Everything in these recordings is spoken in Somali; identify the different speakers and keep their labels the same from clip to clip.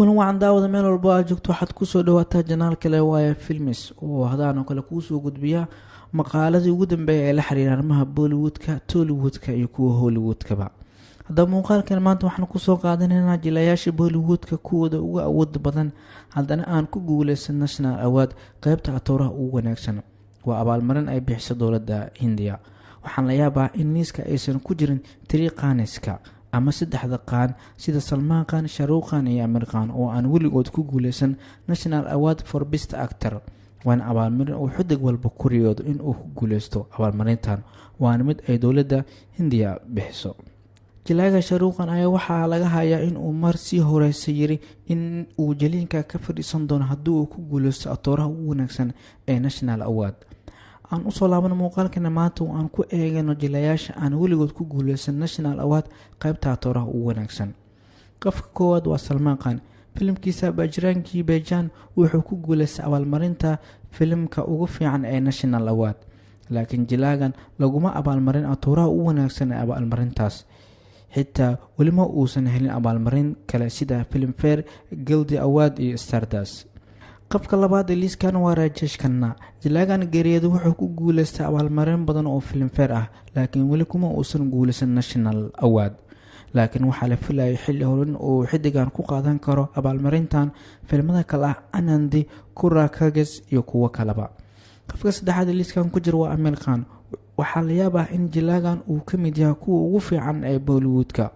Speaker 1: kulan wacan daawada meel walba aad joogto waxaad kusoo dhawaataa janaal kale waaye films oo hadaan kale kuusoo gudbiya maqaaladii ugu dambeeyay ee la xiriira arrimaha Bollywoodka, Tollywoodka iyo kuwa Hollywoodkaba. hadda muuqaalkan maanta waxaan kusoo qaadanaynaa jilayaasha Bollywoodka kuwooda ugu awood badan haddana aan ku guuleysan National Award qaybta atooraha ugu wanaagsan. waa abaalmarin ay bixiso dowladda Hindiya. waxaan la yaabaa in liiska aysan ku jirin tiriiqaaniska ama saddexda qaan sida Salman Khan, Shah Rukh Khan iyo Aamir Khan oo aan weligood ku guuleysan National Award for Best Actor. waan abaalmarin uu xidig walba ku riyoodo in uu ku guuleysto abaalmarintan waana mid ay dowladda Hindiya bixiso. jilaaga Shah Rukh Khan ayaa waxaa laga hayaa in uu mar sii horeysa yiri in uu jaliinka ka fadhiisan doono haddii uu ku guuleysto atooraha ugu wanaagsan ee National Award. aan usoo laaban muuqaalkana maanta oo aan ku eegano jilayaasha aan weligood ku guuleysan National Award qaybta atooraha ugu wanaagsan. qofka koowaad waa Salman Khan. filimkiisa Bajrang Ki Bhaijaan wuxuu ku guuleystay abaalmarinta filimka ugu fiican ee National Award. laakiin jilaagan laguma abaalmarin atooraha ugu wanaagsan ee abaalmarintaas. xitaa weli ma uusan helin abaalmarin kale sida Filmfare, Gilded Award iyo Stardust. qofka labaad ee liiskan waa Rajesh Khanna. jilaagan geeriyoodu wuxuu ku guuleystay abaalmarin badan oo Filmfare ah laakiin weli kuma uusan guuleysan National Award. laakiin waxaa la filayay xilli hore in uu xidigan ku qaadan karo abaalmarintan filimada kale ah Anandi, Kura Kages iyo kuwo kaleba. qofka saddexaad ee liiskan ku jira waa Aamir Khan. waxaa la yaabaa in jilaagan uu ka mid yahay kuwa ugu fiican ee Bollywoodka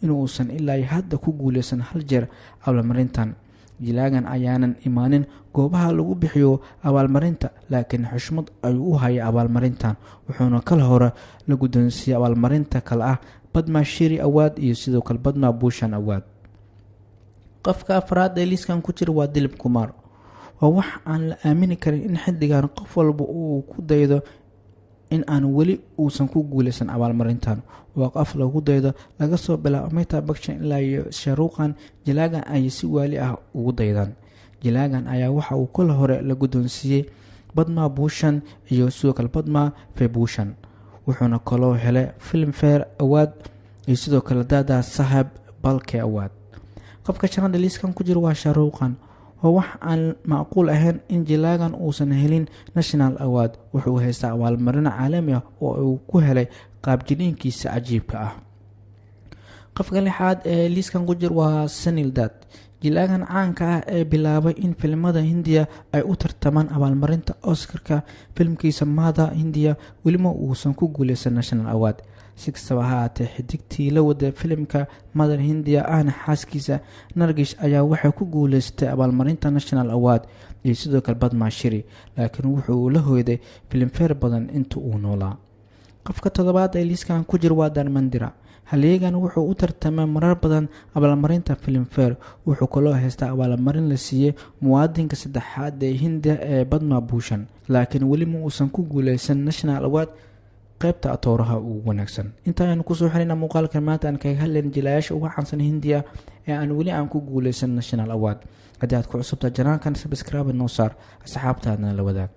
Speaker 1: inuusan ilaa hadda ku guuleysan hal jeer abaalmarintan. jilaagan ayaanan imaanin goobaha lagu bixiyo abaalmarinta laakiin xushmad ayuu u hayay abaalmarintan wuxuuna kala hore la guddoonsiiyay abaalmarinta kale ah Padma Shri Award iyo sidoo kale Padma Bhushan Award. qofka afraad ee liiskan ku jira waa Dilip Kumar. waa wax aan la aamini karin in xidigan qof walba uu ku daydo in aan weli uusan ku guuleysan abaalmarintan. waa qof lagu daydo laga soo bilaabo Amitabh Bachchan ilaa iyo Shah Rukh Khan. jilaagan ay si waali ah ugu daydaan. jilaagan ayaa waxa uu kala hore la guddoonsiiyey Padma Bhushan iyo sidoo kale Padma Vibhushan. wuxuuna kaloo helay Filmfare Award iyo sidoo kale Dada Saheb Phalke Award. qofka shanaad liiskan ku jira waa Shah Rukh Khan. waa wax aan macquul ahayn in jilaagan uusan helin National Award. wuxuu haystaa abaalmarin caalami ah oo uu ku helay qaab jiliinkiisa cajiibka ah. qofka lixaad ee liiskan ku jira waa Sunil Dutt. jilaagan caanka ah ee bilaabay in filimada Hindiya ay u tartamaan abaalmarinta Oscar-ka filimkiisa Mother India weli ma uusan ku guuleysan National Award. si kastaba ha ahaatee xidigtii la wada filimka Mother India ahna xaaskiisa Nargish ayaa waxay ku guuleystay abaalmarinta National Award iyo sidoo kale Padma Shri laakiin wuxuu la hooyday Filmfare badan inta uu noolaa. qofka toddobaad ee liiskan ku jira waa Dharmendra. halyeegan wuxuu u tartamay marar badan abaalmarinta Filmfare. wuxuu kaloo haystaa abaalmarin la siiyey muwaadinka saddexaad ee Hindiya ee Padma Bhushan laakiin weli ma uusan ku guuleysan National Award qaybta atooraha ugu wanaagsan. inta aynu kusoo xirina muuqaalkan maanta aan kaga hadlayna jilayaasha ugu caansan Hindiya ee aan weli aan ku guuleysan National Award. haddii aad ku cusubtahay janaalkan subscribe noo saar asxaabtaadna la wadaag.